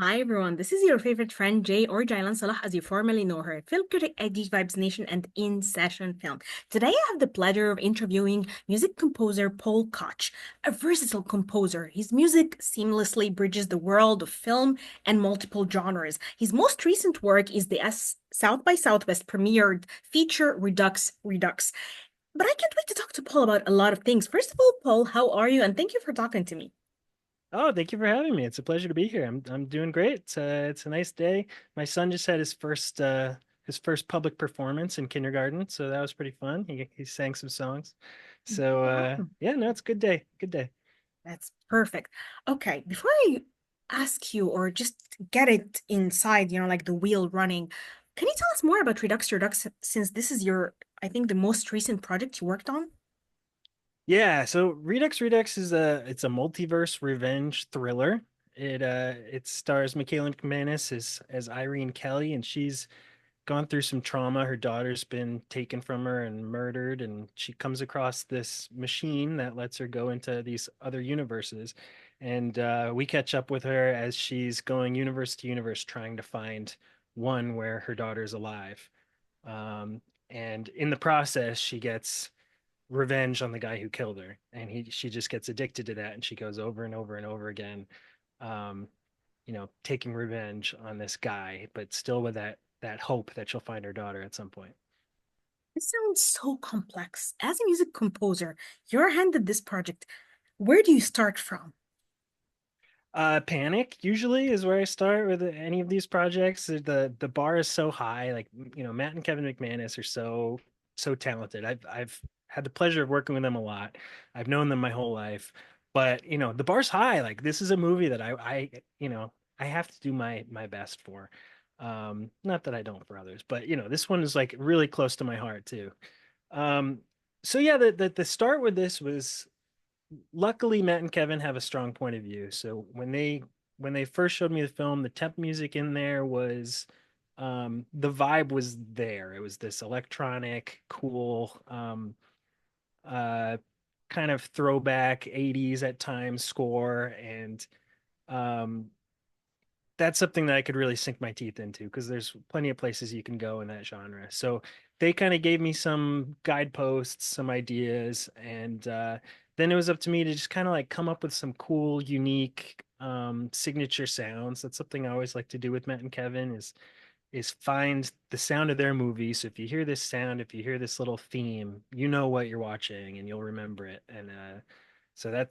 Hi everyone, this is your favorite friend Jay or Jaylan Salah as you formerly know her, film critic at Geek Vibes Nation and In Session Film. Today I have the pleasure of interviewing music composer Paul Koch, a versatile composer. His music seamlessly bridges the world of film and multiple genres. His most recent work is the South by Southwest premiered feature Redux Redux. But I can't wait to talk to Paul about a lot of things. First of all, Paul, how are you? And thank you for talking to me. Oh, thank you for having me. It's a pleasure to be here. I'm doing great. It's a nice day. My son just had his first public performance in kindergarten, so that was pretty fun. He sang some songs. So Wow. yeah, no, it's a good day. Good day. That's perfect. Okay, before I ask you or just get it inside, like the wheel running, can you tell us more about Redux Redux since this is I think, the most recent project you worked on? Yeah, so Redux Redux is a multiverse revenge thriller. It stars Michaela McManus as Irene Kelly, and she's gone through some trauma. Her daughter's been taken from her and murdered, and she comes across this machine that lets her go into these other universes. And we catch up with her as she's going universe to universe trying to find one where her daughter's alive. Um, and in the process, she gets revenge on the guy who killed her, and she just gets addicted to that, and she goes over and over and over again, um, taking revenge on this guy, but still with that hope that she'll find her daughter at some point. This sounds so complex. As a music composer, you're handed this project. Where do you start from? Panic usually is where I start with any of these projects. The bar is so high. Like, Matt and Kevin McManus are so talented. I've had the pleasure of working with them a lot. I've known them my whole life, but the bar's high. Like, this is a movie that I have to do my best for. Not that I don't for others, but this one is like really close to my heart too. Um, so yeah, the start with this was, luckily Matt and Kevin have a strong point of view. So when they first showed me the film, the temp music in there was, the vibe was there. It was this electronic, cool, uh kind of throwback 80s at times score, and um that's something that I could really sink my teeth into because there's plenty of places you can go in that genre. So they kind of gave me some guideposts, some ideas, and then it was up to me to just kind of like come up with some cool, unique signature sounds. That's something I always like to do with Matt and Kevin is find the sound of their movie. So if you hear this sound, if you hear this little theme, you know what you're watching and you'll remember it. And so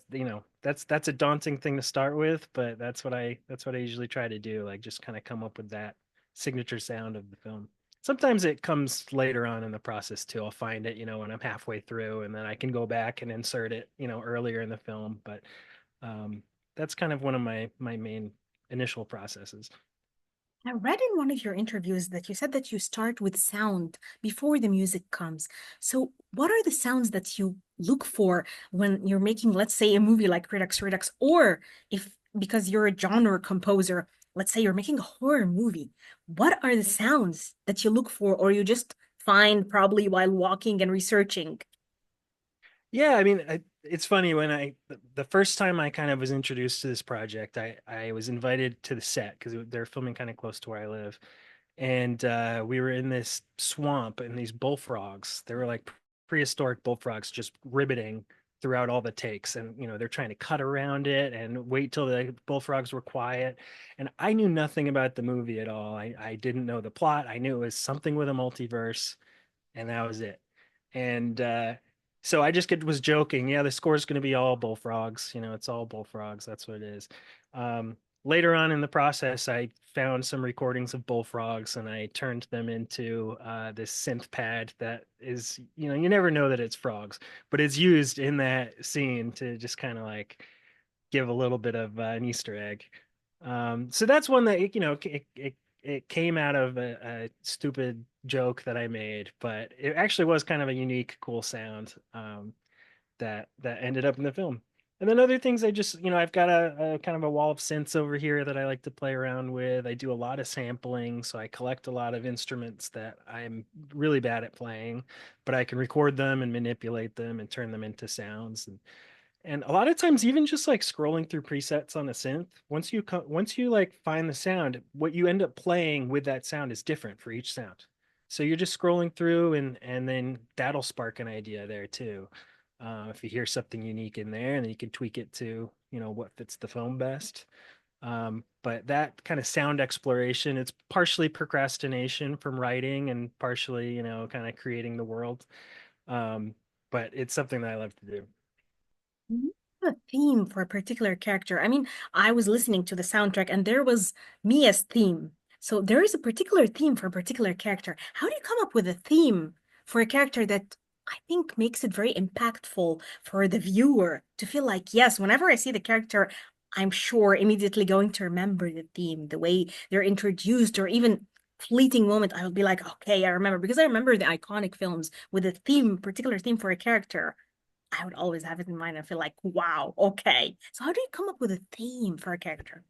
that's a daunting thing to start with, but that's what I usually try to do, like just kind of come up with that signature sound of the film. Sometimes it comes later on in the process too. I'll find it, when I'm halfway through, and then I can go back and insert it, earlier in the film. But um, that's kind of one of my main initial processes. I read in one of your interviews that you said that you start with sound before the music comes. So, what are the sounds that you look for when you're making, let's say, a movie like Redux Redux, or if because you're a genre composer, let's say you're making a horror movie, what are the sounds that you look for, or you just find probably while walking and researching? Yeah, I mean, it's funny when the first time I kind of was introduced to this project, I was invited to the set because they're filming kind of close to where I live, and we were in this swamp, and these bullfrogs. They were like prehistoric bullfrogs, just ribbiting throughout all the takes, and they're trying to cut around it and wait till the bullfrogs were quiet. And I knew nothing about the movie at all. I didn't know the plot. I knew it was something with a multiverse, and that was it. And so I just was joking. Yeah, the score is going to be all bullfrogs. It's all bullfrogs. That's what it is. Later on in the process, I found some recordings of bullfrogs, and I turned them into this synth pad that is, you never know that it's frogs, but it's used in that scene to just kind of like give a little bit of an Easter egg. So that's one that it came out of a stupid joke that I made, but it actually was kind of a unique, cool sound, that ended up in the film. And then other things, I just, I've got a kind of a wall of synths over here that I like to play around with. I do a lot of sampling, so I collect a lot of instruments that I'm really bad at playing, but I can record them and manipulate them and turn them into sounds. And a lot of times, even just like scrolling through presets on a synth, once you like find the sound, what you end up playing with that sound is different for each sound. So you're just scrolling through, and then that'll spark an idea there too. If you hear something unique in there, and then you can tweak it to what fits the film best. But that kind of sound exploration, it's partially procrastination from writing and partially kind of creating the world. Um, but it's something that I love to do. Mhm. A theme for a particular character. I mean, I was listening to the soundtrack and there was Mia's theme. So there is a particular theme for a particular character. How do you come up with a theme for a character that I think makes it very impactful for the viewer to feel like, yes, whenever I see the character, I'm sure immediately going to remember the theme, the way they're introduced, or even fleeting moment, I will be like, okay, I remember because I remember the iconic films with a theme, particular theme for a character. I would always have it in mind and feel like, wow, okay. So how do you come up with a theme for a character?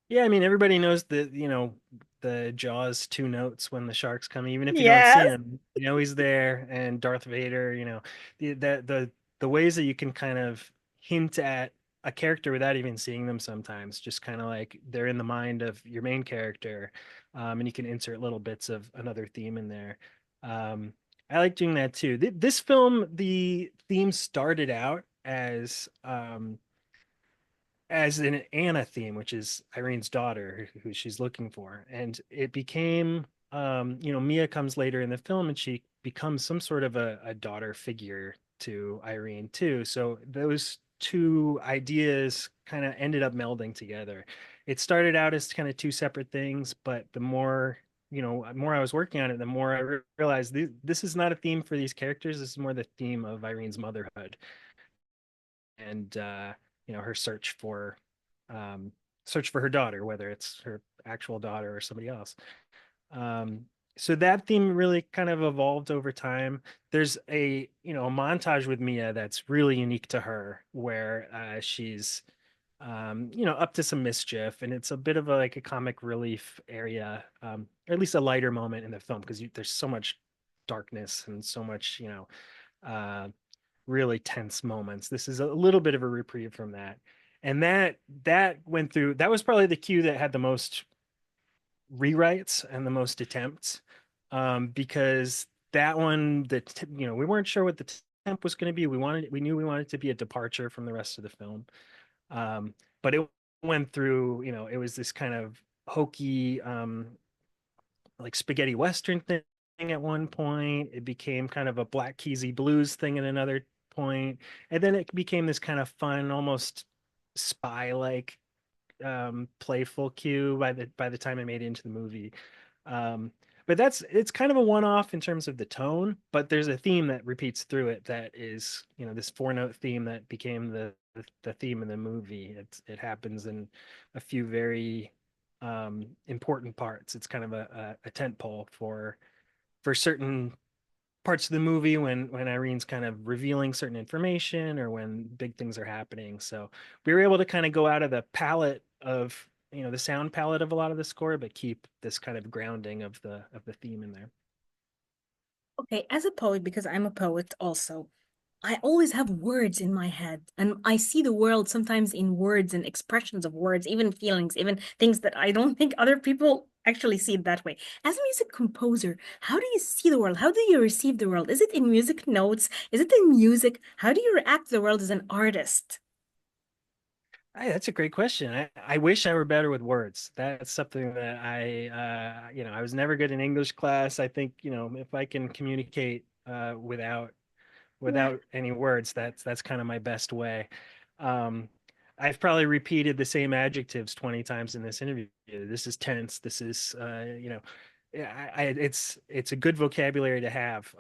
Yeah, I mean, everybody knows the Jaws two notes when the shark's coming, even if you don't see Yes. him, he's there. And Darth Vader, the ways that you can kind of hint at a character without even seeing them sometimes, just kind of like they're in the mind of your main character, and you can insert little bits of another theme in there. Um, I like doing that too. This film, the theme started out as an Anna theme, which is Irene's daughter, who she's looking for. And it became, Mia comes later in the film and she becomes some sort of a daughter figure to Irene, too. So those two ideas kind of ended up melding together. It started out as kind of two separate things, but the more more I was working on it, the more I realized this is not a theme for these characters. This is more the theme of Irene's motherhood and her um, search for her daughter, whether it's her actual daughter or somebody else. Um, so that theme really kind of evolved over time. There's a montage with Mia that's really unique to her, where she's up to some mischief, and it's a bit of like a comic relief area, or at least a lighter moment in the film because there's so much darkness and so much uh, really tense moments. This is a little bit of a reprieve from that. And that went through, that was probably the cue that had the most rewrites and the most attempts. Because that one that we weren't sure what the temp was going to be. We knew we wanted to be a departure from the rest of the film. But it went through, it was this kind of hokey like spaghetti western thing at one point. It became kind of a Black Keysy blues thing at another point, and then it became this kind of fun, almost spy like playful cue by the time I made it into the movie. Um, but it's kind of a one-off in terms of the tone, but there's a theme that repeats through it that is, this four-note theme that became the theme of the movie. It happens in a few very important parts. It's kind of a tent pole for certain parts of the movie when Irene's kind of revealing certain information or when big things are happening. So we were able to kind of go out of the palette of the sound palette of a lot of the score, but keep this kind of grounding of the theme in there. Okay, as a poet, because I'm a poet also, I always have words in my head, and I see the world sometimes in words and expressions of words, even feelings, even things that I don't think other people actually see it that way. As a music composer, how do you see the world? How do you receive the world? Is it in music notes? Is it in music? How do you react to the world as an artist? Hey, that's a great question. I wish I were better with words. That's something that I was never good in English class. I think, if I can communicate Yeah. without any words, that's kind of my best way. Um, I've probably repeated the same adjectives 20 times in this interview. This is tense. This is, yeah, it's a good vocabulary to have,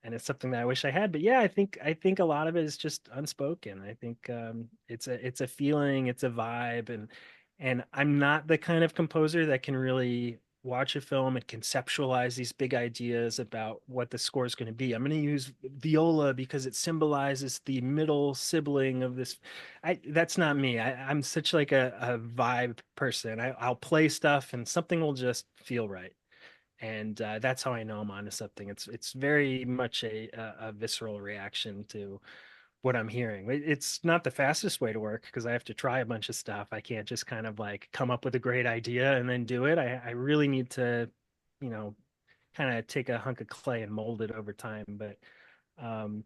and it's something that I wish I had. But yeah, I think a lot of it is just unspoken. I think it's a feeling, it's a vibe, and I'm not the kind of composer that can really watch a film and conceptualize these big ideas about what the score is going to be. I'm going to use viola because it symbolizes the middle sibling of this. That's not me. I'm such like a vibe person. I'll play stuff and something will just feel right, and that's how I know I'm onto something. It's very much a visceral reaction to what I'm hearing. It's not the fastest way to work because I have to try a bunch of stuff. I can't just kind of like come up with a great idea and then do it. I really need to, you know, kind of take a hunk of clay and mold it over time. But um,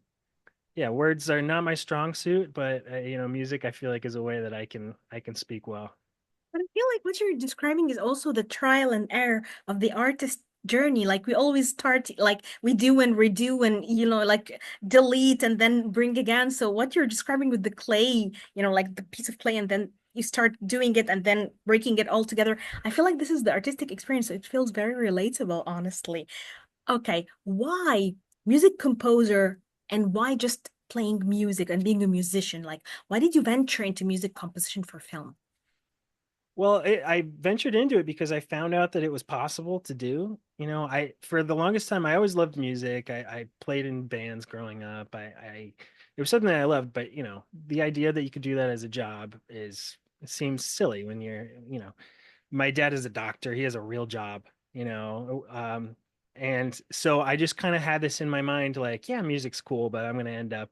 yeah, words are not my strong suit, but music I feel like is a way that I can speak well. But I feel like what you're describing is also the trial and error of the artist journey. Like we always start like we do and redo and like delete and then bring again. So what you're describing with the clay, like the piece of clay and then you start doing it and then breaking it all together. I feel like this is the artistic experience. So it feels very relatable, honestly. Okay, why music composer and why just playing music and being a musician? Like, why did you venture into music composition for film? Well, I ventured into it because I found out that it was possible to do. I for the longest time I always loved music. I played in bands growing up. It was something that I loved, but the idea that you could do that as a job is it seems silly when my dad is a doctor. He has a real job, and so I just kind of had this in my mind, like, yeah, music's cool, but I'm gonna end up,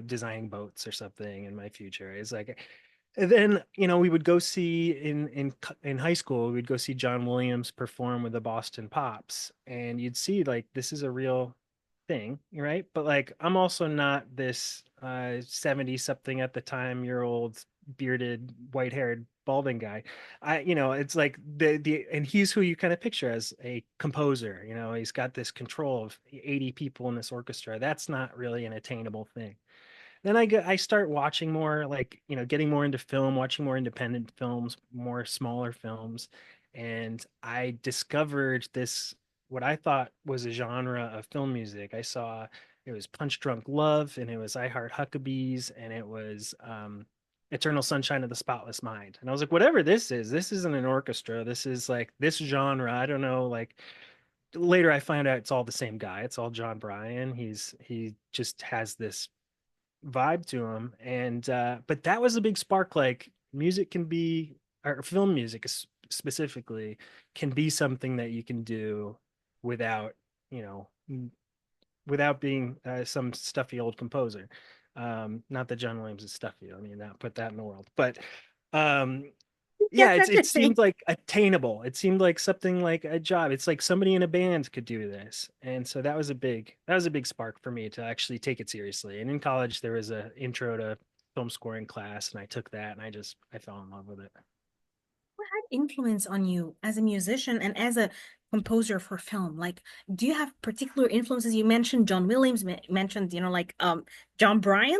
designing boats or something in my future. It's like, and then we would go see in high school, we would go see John Williams perform with the Boston Pops, and you'd see like this is a real thing, right? But like I'm also not this 70 something at the time year old bearded white haired balding guy. It's like the and he's who you kind of picture as a composer. He's got this control of 80 people in this orchestra. That's not really an attainable thing. Then I start watching more, like getting more into film, watching more independent films, more smaller films, and I discovered this what I thought was a genre of film music. I saw it was Punch Drunk Love, and it was I Heart Huckabees, and it was Eternal Sunshine of the Spotless Mind. And I was like, whatever this isn't an orchestra. This is like this genre. I don't know. Like later, I find out it's all the same guy. It's all John Bryan. He just has this vibe to him, and but that was a big spark. Like music can be, or film music specifically, can be something that you can do without you know without being some stuffy old composer. Not that John Williams is stuffy, I mean, not put that in the world, but um yeah, That's it interesting. seemed like attainable. It seemed like something like a job. It's like somebody in a band could do this. And so that was a big spark for me to actually take it seriously. And in college there was a intro to film scoring class, and I took that and I fell in love with it. What had influence on you as a musician and as a composer for film? Like, do you have particular influences? You mentioned John Williams, mentioned, like John Bryan.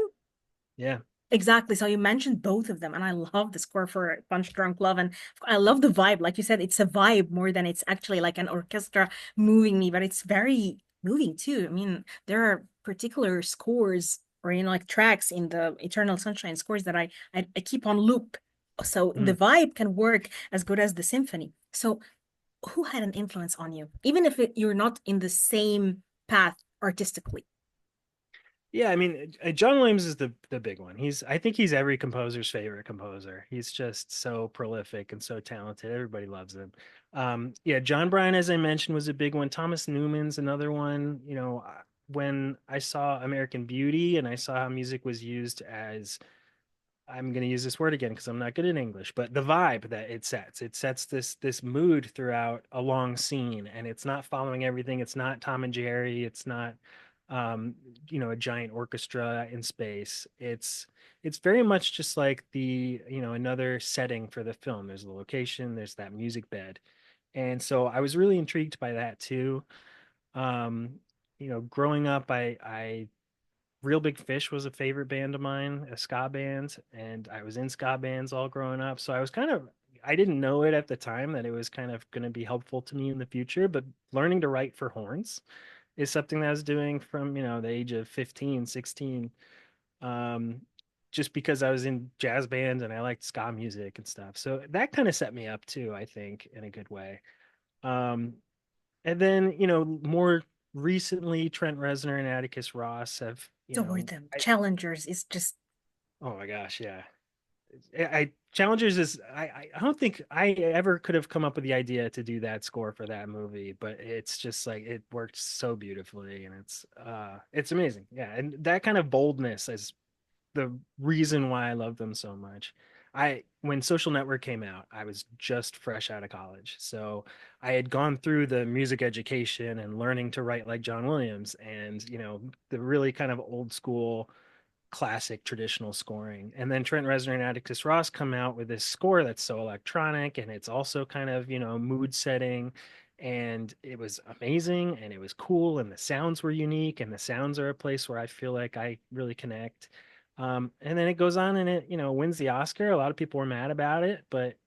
Yeah. Exactly. So you mentioned both of them, and I love the score for Punch Drunk Love, and I love the vibe. Like you said, it's a vibe more than it's actually like an orchestra moving me, but it's very moving too. I mean, there are particular scores or like tracks in the Eternal Sunshine scores that I keep on loop. So the Mhm. vibe can work as good as the symphony. So who had an influence on you, even if you're not in the same path artistically? Yeah, I mean, John Williams is the big one. I think he's every composer's favorite composer. He's just so prolific and so talented. Everybody loves him. Yeah, John Bryan, as I mentioned, was a big one. Thomas Newman's another one. When I saw American Beauty and I saw how music was used as, I'm going to use this word again because I'm not good in English, but the vibe that it sets this mood throughout a long scene, and it's not following everything. It's not Tom and Jerry. It's not um, a giant orchestra in space. It's very much just like another setting for the film. There's the location, there's that music bed, and so I was really intrigued by that too. Um, growing up, I Real Big Fish was a favorite band of mine, a ska band, and I was in ska bands all growing up. So I didn't know it at the time that it was kind of going to be helpful to me in the future, but learning to write for horns is something that I was doing from, the age of 15, 16. Um, just because I was in jazz bands and I liked ska music and stuff. So that kind of set me up too, I think, in a good way. Um, and then, more recently, Trent Reznor and Atticus Ross have, So were the I challengers is just oh my gosh, yeah. Challengers is I don't think I ever could have come up with the idea to do that score for that movie, but it's just like it worked so beautifully, and it's amazing. Yeah, and that kind of boldness is the reason why I love them so much. I When Social Network came out, I was just fresh out of college. So I had gone through the music education and learning to write like John Williams and, the really kind of old school classic traditional scoring. And then Trent Reznor and Atticus Ross come out with this score that's so electronic and it's also kind of, mood setting. And it was amazing and it was cool and the sounds were unique and the sounds are a place where I feel like I really connect. And then it goes on and it, wins the Oscar. A lot of people were mad about it, but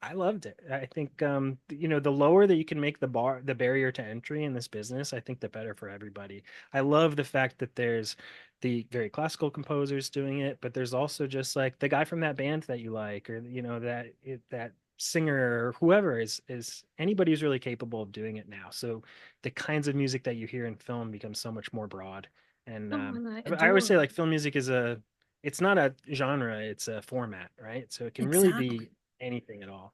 I loved it. I think the lower that you can make the barrier to entry in this business, I think the better for everybody. I love the fact that there's the very classical composers doing it, but there's also just like the guy from that band that you like, or that singer or whoever is anybody who's really capable of doing it now. So the kinds of music that you hear in film becomes so much more broad. And Oh, and I I always say adore like film music it's not a genre, it's a format, right? So it can really exactly. be anything at all.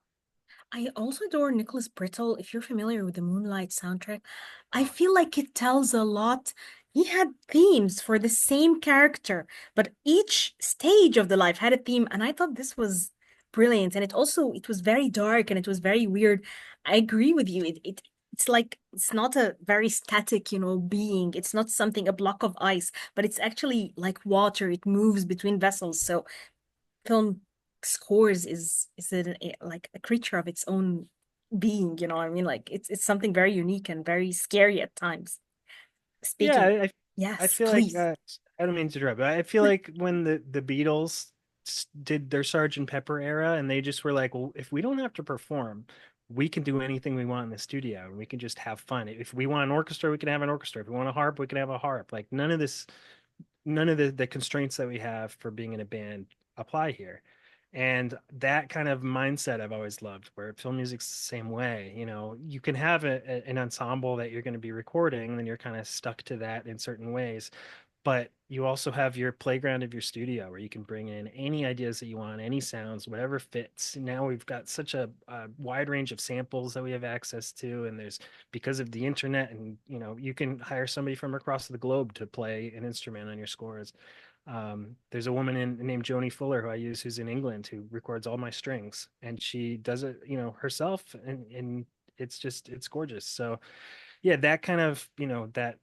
I also adore Nicholas Brittle. If you're familiar with the Moonlight soundtrack, I Oh, feel like it tells a lot. He had themes for the same character, but each stage of the life had a theme, and I thought this was brilliant. And it was very dark and it was very weird. I agree with you. It's like it's not a very static, being. It's not something a block of ice, but it's actually like water. It moves between vessels. So film scores is it like a creature of its own being, you know what I mean? Like it's something very unique and very scary at times. yeah, Speaking, I yes, feel like please. I don't mean to interrupt, but I feel like when the Beatles did their Sergeant Pepper era, and they just were like, well, if we don't have to perform, we can do anything we want in the studio, and we can just have fun. If we want an orchestra, we can have an orchestra. If we want a harp, we can have a harp. Like none of the constraints that we have for being in a band apply here. And that kind of mindset I've always loved, where film music's the same way. You can have an ensemble that you're going to be recording, and you're kind of stuck to that in certain ways. But you also have your playground of your studio where you can bring in any ideas that you want, any sounds, whatever fits. Now we've got such a wide range of samples that we have access to, and there's because of the internet, and you can hire somebody from across the globe to play an instrument on your scores. There's a woman named Joni Fuller who I use who's in England who records all my strings, and she does it, herself, and it's gorgeous. So yeah, that kind of that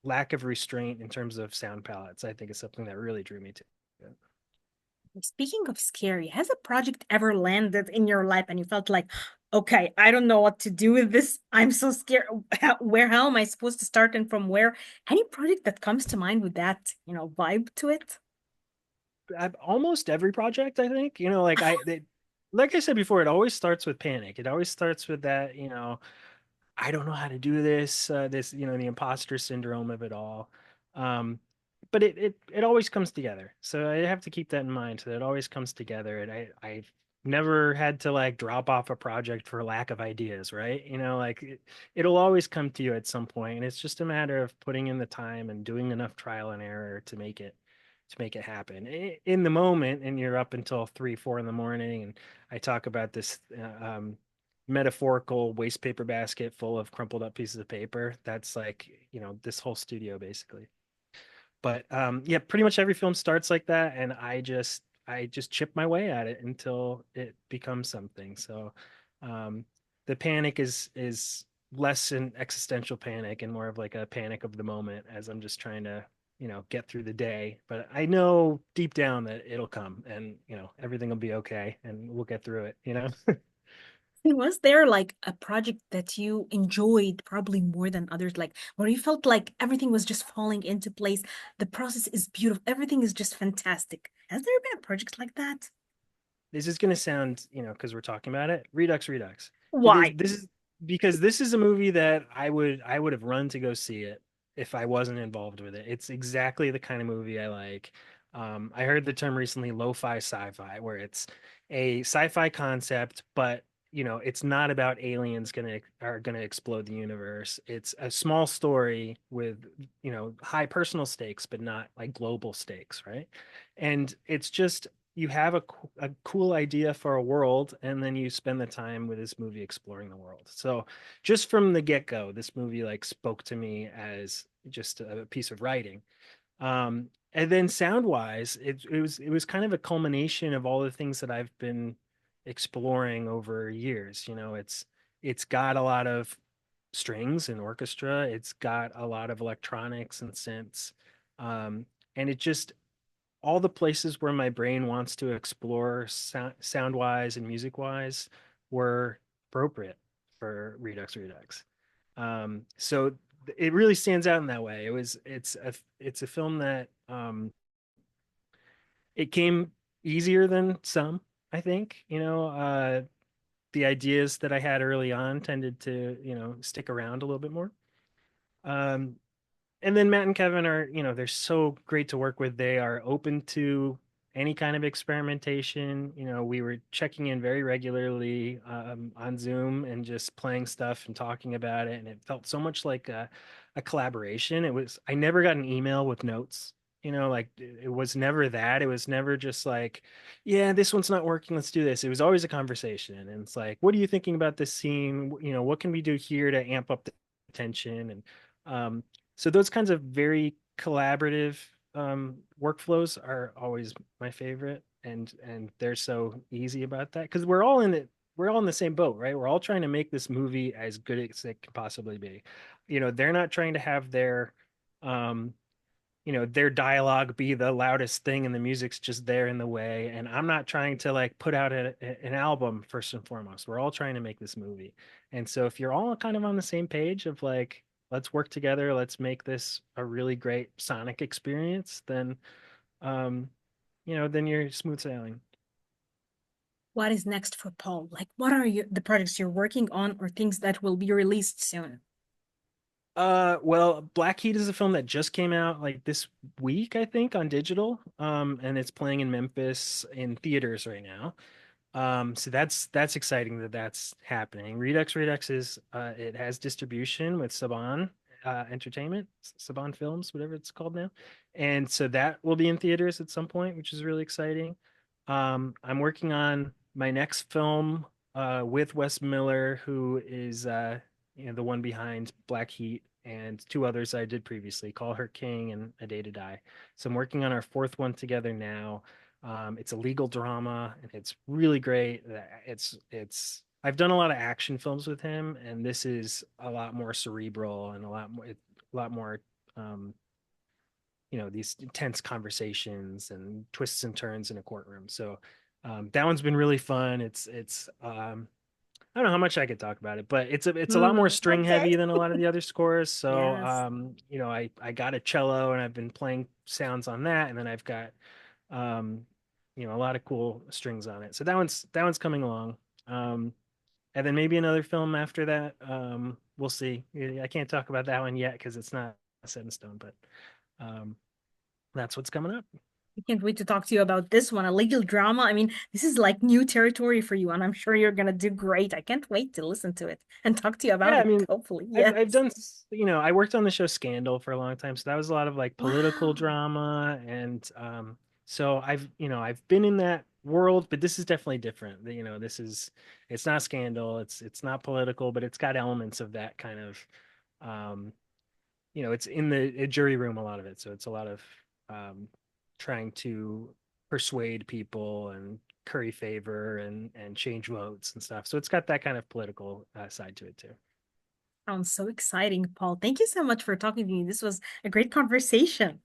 lack of restraint in terms of sound palettes, I think is something that really drew me to it. Speaking of scary, has a project ever landed in your life and you felt like, okay, I don't know what to do with this. I'm so scared. How am I supposed to start and from where? Any project that comes to mind with that, vibe to it? Almost every project, I think, like I said before, it always starts with panic. It always starts with that, I don't know how to do this, the imposter syndrome of it all. Um, but it always comes together. So I have to keep that in mind. So it always comes together. And I've never had to like drop off a project for lack of ideas, right? Like it'll always come to you at some point, and it's just a matter of putting in the time and doing enough trial and error to make it happen in the moment. And you're up until 3, 4 in the morning, and I talk about this metaphorical waste paper basket full of crumpled up pieces of paper. That's like, this whole studio basically. But yeah, pretty much every film starts like that, and I just chip my way at it until it becomes something. So um, the panic is less an existential panic and more of like a panic of the moment as I'm just trying to, get through the day. But I know deep down that it'll come, and everything will be okay, and we'll get through it. Was there like a project that you enjoyed probably more than others, like where you felt like everything was just falling into place? The process is beautiful, everything is just fantastic. Has there been a project like that? This is going to sound, because we're talking about it, Redux Redux. It is Why? this is because this is a movie that I would have run to go see it if I wasn't involved with it. It's exactly the kind of movie I like. I heard the term recently, lo-fi sci-fi, where it's a sci-fi concept, but it's not about aliens gonna explode the universe. It's a small story with high personal stakes, but not like global stakes, right? And it's just you have a cool idea for a world, and then you spend the time with this movie exploring the world. So just from the get-go, this movie like spoke to me as just a piece of writing. And then sound wise, it was kind of a culmination of all the things that I've been exploring over years. It's got a lot of strings and orchestra. It's got a lot of electronics and synths. Um, and it just all the places where my brain wants to explore sound wise and music wise were appropriate for Redux Redux. So it really stands out in that way. It's a film that it came easier than some, I think. The ideas that I had early on tended to, stick around a little bit more. Um, and then Matt and Kevin are, they're so great to work with. They are open to any kind of experimentation. We were checking in very regularly on Zoom and just playing stuff and talking about it. And it felt so much like a collaboration. I never got an email with notes. Like it was never that. It was never just like, yeah, this one's not working. Let's do this. It was always a conversation. And it's like, what are you thinking about this scene? What can we do here to amp up the tension? And um, so those kinds of very collaborative workflows are always my favorite, and they're so easy about that because we're all in the same boat, right? We're all trying to make this movie as good as it can possibly be. They're not trying to have um, their dialogue be the loudest thing and the music's just there in the way. And I'm not trying to like put out an album first and foremost. We're all trying to make this movie. And so if you're all kind of on the same page of like, let's work together, let's make this a really great sonic experience, um, then you're smooth sailing. What is next for Paul? Like, what are the projects you're working on or things that will be released soon? Well, Black Heat is a film that just came out like this week, I think, on digital. And it's playing in Memphis in theaters right now. So that's exciting that that's happening. Redux Redux is it has distribution with Saban Entertainment, Saban Films, whatever it's called now, and so that will be in theaters at some point, which is really exciting. I'm working on my next film with Wes Miller, who is the one behind Black Heat and two others I did previously, Call Her King and A Day to Die. So I'm working on our fourth one together now. It's a legal drama, and it's really great. It's I've done a lot of action films with him, and this is a lot more cerebral and a lot more um, these intense conversations and twists and turns in a courtroom. So that one's been really fun. It's I don't know how much I could talk about it, but it's a lot more string Okay. heavy than a lot of the other scores. So Yes. I got a cello and I've been playing sounds on that, and then I've got um, a lot of cool strings on it. So that one's coming along. And then maybe another film after that. We'll see. I can't talk about that one yet because it's not set in stone, but um, that's what's coming up. I can't wait to talk to you about this one, a legal drama. I mean, this is like new territory for you, and I'm sure you're gonna do great. I can't wait to listen to it and talk to you about Yeah, I it, mean, hopefully. I've Yes. done, I worked on the show Scandal for a long time, so that was a lot of like political Wow. drama, and so I've been in that world, but this is definitely different. It's not Scandal, it's not political, but it's got elements of that kind of, um, it's in the jury room a lot of it, so it's a lot of um, trying to persuade people and curry favor and change votes and stuff. So it's got that kind of political side to it too. Sounds so exciting, Paul. Thank you so much for talking to me. This was a great conversation.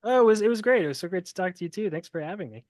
Oh, it was great. It was so great to talk to you too. Thanks for having me.